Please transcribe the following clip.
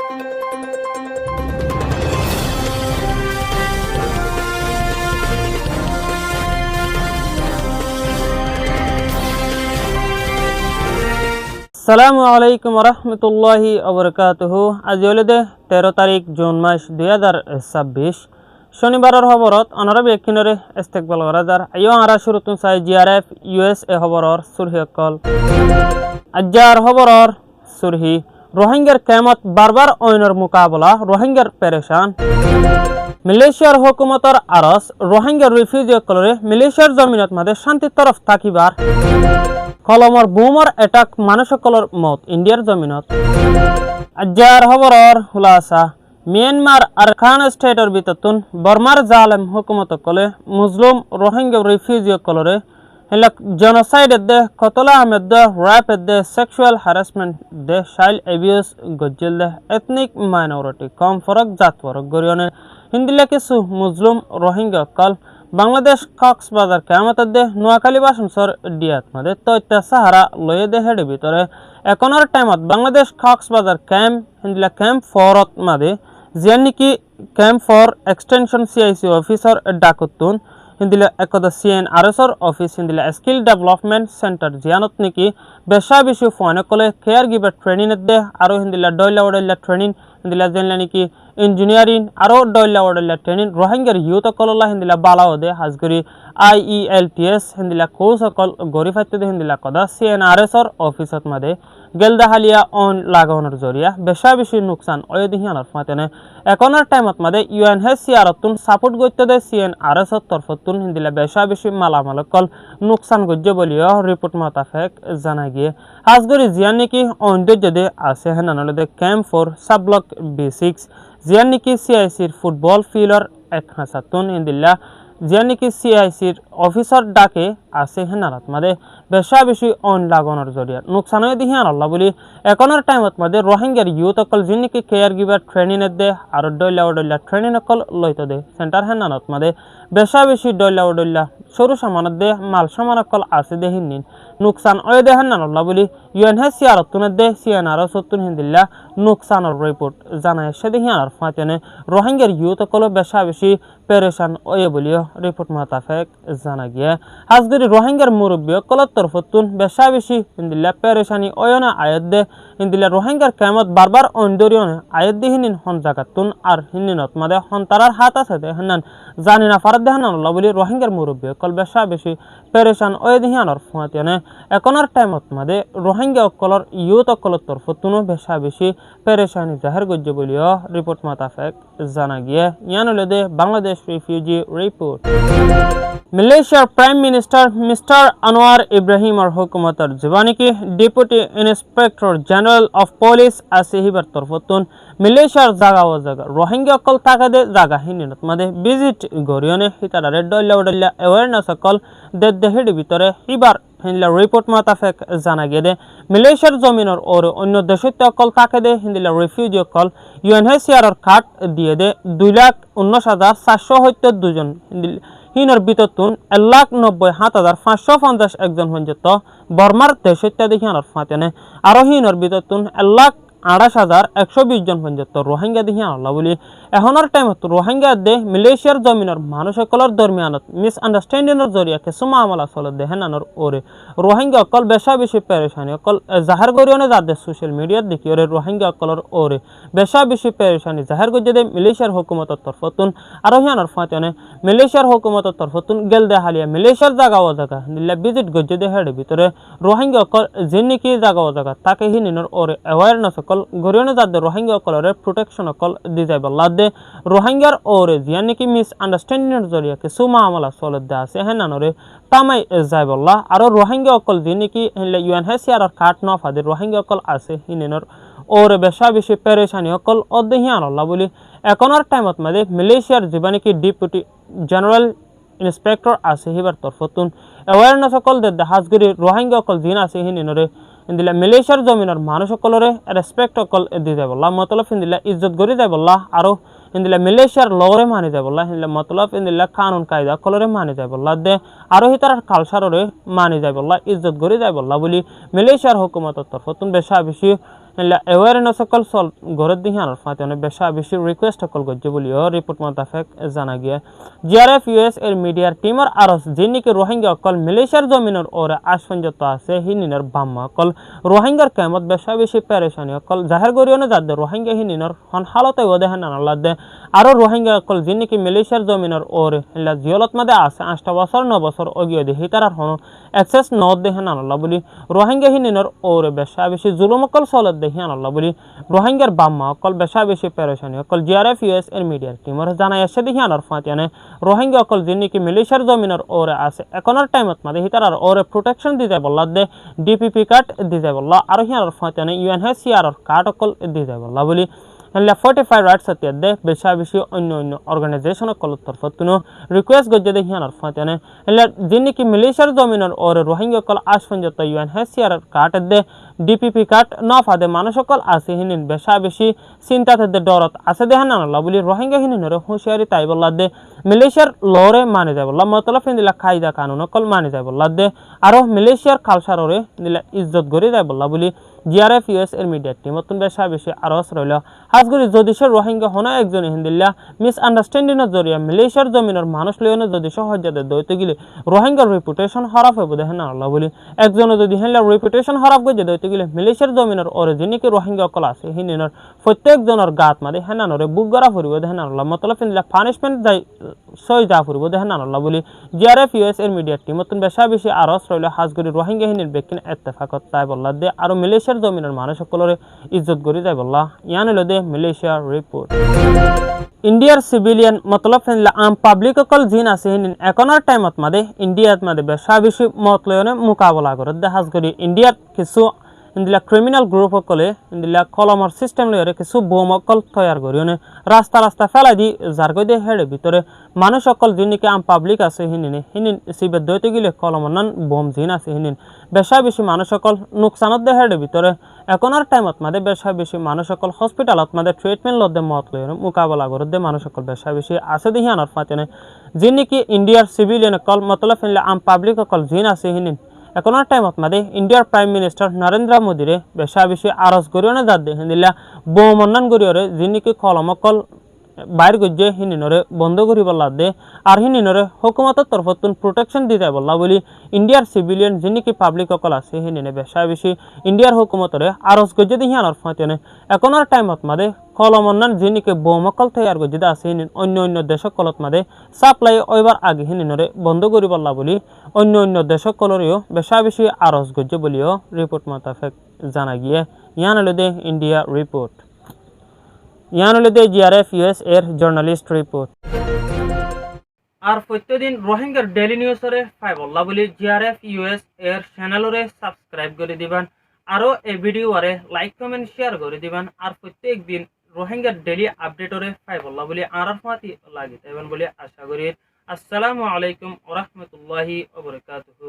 আসসালামু আলাইকুম রহমতুল্লাহি ওবরকাতুহু। আজি হলিদে 13 তারিখ জুন মাস 2026 শনিবারের খবরত অনারা ব্যক্তিনরে ইস্তেকবাল করা যার আইও আরা শুরুতুন চাই জিআরএফ ইউএসএ খবরর সুরহি অকল আজ্জার খবরর সুরহি রোহিঙ্গার কেমত বারবার অইনর মুকাবলা রোহিঙ্গার পেরেশান মালয়েশিয়ার হুকুমতর আরস রোহিঙ্গার রিফিউজি অকলরে মালয়েশিয়ার জমিনত মাঝে শান্তির তরফ থাকিবার কলমর বুমর এটাক মানুষসকলর মত ইন্ডিয়ার জমিনত আজ্জার খবরর হুলাসা মিয়ানমার আরখান স্টেটর বিততুন বর্মার জালেম হুকুমত কলে মুসলিম রোহিঙ্গা রিফিউজি কলরে হেলাক জেনোসাইড দে কতলা আহমেদ দে র্যাপ দে সেক্সুয়াল হ্যারাসমেন্ট দে চাইল্ড অ্যাবিউজ গজ্জল দে এথনিক মাইনরিটি কম ফরক জাত ফরক গরিয়নে হিন্দিলে কিছু মুসলিম রোহিঙ্গা কল বাংলাদেশ কক্সবাজার কেমত দে নোয়াখালী বাসনসর ডিয়াত মাদে তৈত্যা সাহারা লয়ে দে হেডে ভিতরে এখনের টাইমত বাংলাদেশ কক্সবাজার ক্যাম্প হিন্দিলা ক্যাম্প ফরত মাদে জিয়ান নিকি camp for extension CIC officer ডাকুতুন হিন্দিলা একদা সিএনআরএসর অফিস হিন্দিলা স্কিল ডেভেলপমেন্ট সেন্টার জিয়ানত নিকি বেশা বেশি ফোনে কলে কেয়ার গিভার ট্রেনিং দে আরো হিন্দিলা ডয়লা ওডলা ট্রেনিং হিন্দিলা জেনলা নিকি ইঞ্জিনিয়ারিং আরো ডয়লা ওডলা ট্রেনিং রোহিঙ্গার ইউথ কললা হিন্দিলা বালাও দে হাজগরি IELTS হিন্দিলা কোর্স কল গরিফাইতে দে হিন্দিলা কদা সিএনআরএসর অফিসত মাদে গেলদা হালিয়া অন লাগানোর জরিয়া বেশা বেশি নুকসান অয়দিহিয়ানোর ফাতেনে এখনের টাইমত মাদে UNHCR তুন সাপোর্ট গইতে দে সিএনআরএসর তরফতুন হিন্দিলা বেশা বেশি মালামাল কল নুকসান গজ্জ বলিও রিপোর্ট মোতাবেক জানা গিয়ে হাজগরি জিয়ান নিকি অন্দর্য দে আছে হেনানলে দে ক্যাম্প ফর সাবব্লক B6 জিয়ান নিকি সিআইসির ফুটবল ফিল্ডর এক হাসাতুন হিন্দিলা জিয়ান নিকি সিআইসির অফিসার ডাকে আছে হেনারাত মাদে বেশা বেশি অন লাগানোর জরিয়া নুকসান হয়ে দিহিয়ান আল্লাহ বলি এখনের টাইমত মাদে রোহিঙ্গার ইউথ অকল যিন নিকি কেয়ার গিভার ট্রেনিং দে আর ডয়লা ওডলা ট্রেনিং অকল লইতে দে সেন্টার হেনানত মাদে বেশা বেশি ডয়লা ওডলা সরু সামানত দে মাল সামান অকল আছে দে হিন্নিন নুকসান হয়ে দে হেনান আল্লাহ বলি UNHCR তুনে দে সিএনআরএস তুন হিন্দিল্লা নুকসানের রিপোর্ট জানায় সে দেহিয়ানোর ফাতেনে রোহিঙ্গার ইউথ অকল বেশা বেশি পেরেশান ওয়ে বলিও রিপোর্ট মোতাবেক জানা গিয়ে হাজগরি রোহিঙ্গার মুরব্বী কলর তরফতুন বেশা বেশি হিন্দিল্লা পেরেশানি ওয়না আয়াত দে হিন্দিল্লা রোহিঙ্গার কেমত বারবার অন্দরিয়নে আয়াত দি হিনিন হন জাগাতুন আর হিন্নিনত মাদে হন তারার হাত আছে দে হেনান জানি না ফারাদ দে হেনান আল্লাহ বলি রোহিঙ্গার মুরব্বী কল বেশা বেশি পেরেশান ওয়ে দিহিয়ানোর ফাতেনে এখনের টাইমত মাদে রোহিঙ্গা কলর ইউথ কলর তরফতুনও বেশা বেশি পেরেশানি জাহের গজ্জ বলিও রিপোর্ট মোতাবেক জানা গিয়ে ইয়ানলে দে বাংলাদেশ রিফিউজি রিপোর্ট মালয়েশিয়ার প্রাইম মিনিস্টার মিস্টার আনোয়ার ইব্রাহিমর হুকুমতর জবানিকি deputy inspector general of police আসিহিবার তরফতুন মালয়েশিয়ার জায়গা ও জায়গা রোহিঙ্গা অকল তাকাদে জায়গা হিনিনত মাদে ভিজিট গরিয়নে হিতারারে ডল্লা ডল্লা অ্যাওয়ারনেস অকল দে হেডি ভিতরে হিবার হিন্দিলা রিপোর্ট মোতাবেক জানা গিয়ে মালয়েশিয়ার জমিনের ওর অন্য দেশত্ব অকল তাকে দে হিন্দিলা রিফিউজি অকল UNHCR কার্ড দিয়ে দে 2,19,472 জন হিনর বিততুন 1,90,7,550 একজন হঞ্জত বর্মার দেশত্ব দেখিয়ানোর ফাতেনে আরো হিনর বিততুন 1,28,120 জন পর্যন্ত রোহিঙ্গা দেখিয়ান আল্লাহ বলি এখনের টাইমত রোহিঙ্গা দে মালয়েশিয়ার জমিনের মানুষ সকলের দরমিয়ানত মিস আন্ডারস্ট্যান্ডিংয়ের জরিয়া কিছু মামলা চলে দেহেনানোর ওরে রোহিঙ্গা অকল বেশা বেশি পেরেশানি অকল জাহার করিওনে যাদের সোশ্যাল মিডিয়াত দেখি ওরে রোহিঙ্গা অকলের ওরে বেশা বেশি পেরেশানি জাহার গজ্জে দে মালয়েশিয়ার হুকুমতের তরফতুন আরো হিয়ানোর ফাতেনে মালয়েশিয়ার হুকুমতের তরফতুন গেল দে হালিয়া মালয়েশিয়ার জায়গা ও জায়গা নিলা ভিজিট গজ্জে দে হেডে ভিতরে রোহিঙ্গা অকল যে নাকি জায়গা ও জায়গা তাকে হিনিনোর ওরে অ্যাওয়ারনেস অকল গরিয়নে যাদের রোহিঙ্গা অকলের প্রোটেকশন অকল দি যাইব লাদে রোহিঙ্গার ওরে জিয়া নাকি মিস আন্ডারস্ট্যান্ডিংয়ের জরিয়া কিছু মামলা চলে দে আছে হেনানোরে তামাই যাইবল্লাহ আরো রোহিঙ্গা অকল যে নাকি UNHCR কার্ড ন ফাদে রোহিঙ্গা অকল আছে হিনিনোর ওরে বেশা বেশি পেরেশানি অকল অদেহিয়ান আল্লাহ বলি এখনের টাইমত মাদে মালয়েশিয়ার জীবা নাকি ডেপুটি জেনারেল ইন্সপেক্টর আছে হিবার তরফতুন অ্যাওয়ারনেস অকল দে হাজগরি রোহিঙ্গা অকল জিন আছে হিনিনোরে ইন্দিলা মালয়েশিয়ার জমিনের মানুষ সকলরে রেসপেক্ট অকল দি যাইবল্লাহ মতলব ইন্দিলা ইজ্জত করি যাইবল্লাহ আরো ইন্দিলা মালয়েশিয়ার লরে মানি যাইবল্লাহ ইন্দিলা মতলব ইন্দিলা কানুন কায়দা কলরে মানি যাইবল্লাহ দে আরো হিতার কালচাররে মানি যাইবল্লাহ ইজ্জত করি যাইবল্লাহ বলি মালয়েশিয়ার হুকুমতের তরফতুন বেশা বেশি awareness সকল সল গরদ দিহানোর ফাতে বেশা বেশি রিকোয়েস্ট সকল গজ্জে বলিও রিপোর্ট মোতাবেক জানা গিয়ে জিআরএফ ইউএস এর মিডিয়ার টিমর আরস যিনিকে রোহিঙ্গা অকল মালয়েশিয়ার জমিনের ওরে আশফঞ্জত আছে হিনিনের বাম্মা অকল রোহিঙ্গার কেমত বেশা বেশি পেরেশানি অকল জাহের গরিয়নে যাদে রোহিঙ্গা হিনিনের হন হালতে ওদে হেন আনাল্লাদে আরো রোহিঙ্গা অকল যিনিকে মালয়েশিয়ার জমিনের ওরে হিলা জিয়লত মাদে আছে 8 বছর 9 বছর অগিয়ে দে হিতারার হন অ্যাক্সেস নদ দে হেন আনাল্লাহ বলি রোহিঙ্গা হিনিনের ওরে বেশা বেশি জুলুম অকল সলত দে হেন আনাল্লাহ বলি রোহিঙ্গার বাম্মা অকল বেশা বেশি পেরেশানি অকল জিআরএফ ইউএস এর মিডিয়ার টিমর জানাই আসে দেখি আনার ফাতিয়ানে রোহিঙ্গা অকল যিনিকে মালয়েশিয়ার জমিনের ওরে আছে এখনের টাইমত মাদে হিতারার ওরে প্রোটেকশন দিতে বললা দে ডিপিপি কার্ড দিতে বললা আর হিয়ার ফাতিয়ানে ইউএনএইচসিআর কার্ড অকল দিতে বললা বলি 45 রাইটস দে বেশা বেশি অন্য অন্য অর্গানাইজেশন কলত তরফত কোনো রিকোয়েস্ট গজ্জে দে হিয়ানার ফাতিয়ানে যিনিকে মালয়েশিয়ার জমিনের ওরে রোহিঙ্গা কল আশফঞ্জত ইউএনএইচসিআর কার্ড দে ডিপিপি কার্ড ন ফাদে মানুষ সকল আছে হিনিন বেশা বেশি চিন্তাতে দে ডরত আছে দে হান আল্লাহ বলি রোহিঙ্গা হিনিনরে হুঁশিয়ারি তাই বললা দে মালয়েশিয়ার লরে মানে যায় বললা মতলব দিলা কায়দা কানুন কল মানে যায় বললা দে আরো মালয়েশিয়ার কালচাররে দিলা ইজ্জত গরি যায় বললা বলি জিআরএফ ইউএস এর মিডিয়া টিম মতন বেশা বেশি আরস রইল হাজগুড়ি যদিশের রোহিঙ্গা হনা একজন হিন্দিল্লা মিস আন্ডারস্ট্যান্ডিংয়ের জরিয়া মালয়েশিয়ার জমিনের মানুষ লইনে যদি সহজে দইতে গেলে রোহিঙ্গার রেপুটেশন খারাপ হইব দেখেন আল্লাহ বলি একজনে যদি হেনলা রেপুটেশন খারাপ গজে দইতে গেলে মালয়েশিয়ার জমিনের অরিজিনিকে রোহিঙ্গা কল আছে হিনিনের প্রত্যেকজনের গাত মাদে হেনানরে বুক গড়া ফুরিব দেখেন আল্লাহ মতলব হিন্দিল্লা পানিশমেন্ট যাই সই যা ফুরিব দেখেন আল্লাহ বলি জিআরএফ ইউএস এর মিডিয়া টিম মতন বেশা বেশি আরস রইল হাজগুড়ি রোহিঙ্গা হিনির বেকিন ইত্তেফাকত তাই বললা দে আর মালয়েশিয়ার জমিনের মানুষ সকলের ইজ্জত গরি যায় বললা ইয়ান হলো দে মালয়েশিয়ার রিপোর্ট ইন্ডিয়ার সিভিলিয়ান মতলব ফেনলা আম পাবলিক অকল জিন আছে হিন এখনের টাইমত মাদে ইন্ডিয়াত মাদে বেশা বেশি মতলয়নে মোকাবলা করে দেখাস করি ইন্ডিয়ার কিছু ইন্দিলা ক্রিমিনাল গ্রুপ অকলে ইন্দিলা কলমর সিস্টেম লয়রে কিছু বোম অকল তৈয়ার করিওনে রাস্তা রাস্তা ফেলাই দি যার গই দিয়ে হেড়ে ভিতরে মানুষ অকল যিনিকে আম পাবলিক আছে হিনিনে হিনিন সিবে দইতে গেলে কলমর নান বোম জিন আছে হিনিন বেশা বেশি মানুষ অকল নুকসানত দে হেড়ে ভিতরে এখনের টাইমত মাদে বেশা বেশি মানুষ অকল হসপিটালত মাদে ট্রিটমেন্ট লদে মত লয়রে মোকাবলা করে দে মানুষ অকল বেশা বেশি আছে দেখি আনার ফাতেনে যিনিকে ইন্ডিয়ার সিভিলিয়ান অকল মতলব ফেনলে আম পাবলিক অকল জিন আছে হিনিন এখনের টাইমত মাদে ইন্ডিয়ার প্রাইম মিনিস্টার নরেন্দ্র মোদিরে বেশা বেশি আরজ করিওনে দাদ দে হিন্দিলা বোমন্নান করিওরে যিনিকে কলম অকল বাইর গজ্জে হিনিনরে বন্ধ করি বললা দে আর হিনিনরে হুকুমতের তরফতুন প্রোটেকশন দিতে বললা বলি ইন্ডিয়ার সিভিলিয়ান যিনিকে পাবলিক অকল আছে হিনিনে বেশা বেশি ইন্ডিয়ার হুকুমতরে আরজ গজ্জে দি হিয়ানোর ফাঁতেনে এখনের টাইমত মাদে কলমন্নান যিনিকে বোম অকল তৈয়ার গজ্জে আছে হিনিন অন্য অন্য দেশকলত মাদে সাপ্লাই ওইবার আগে হিনিনরে বন্ধ করি বললা বলি অন্য অন্য দেশকলরেও বেশা বেশি আরজ গজ্জে বলিও রিপোর্ট মোতাবেক জানা গিয়ে ইয়ান হলো দে ইন্ডিয়া রিপোর্ট ইয়ান হলো দে জিআরএফ ইউএস এর জার্নালিস্ট রিপোর্ট আর প্রত্যেকদিন রোহিঙ্গার ডেইলি নিউজরে পাই বললা বলি জিআরএফ ইউএস এর চ্যানেলরে সাবস্ক্রাইব করে দিবেন আরো এই ভিডিওরে লাইক কমেন্ট শেয়ার করে দিবেন আর প্রত্যেক দিন রোহিঙ্গার ডেইলি আপডেটরে পাই বললা বলি আর ফাতি লাগি তাইবেন বলে আশা করি আসসালামু আলাইকুম ওয়া রাহমাতুল্লাহি ওয়া বারাকাতুহু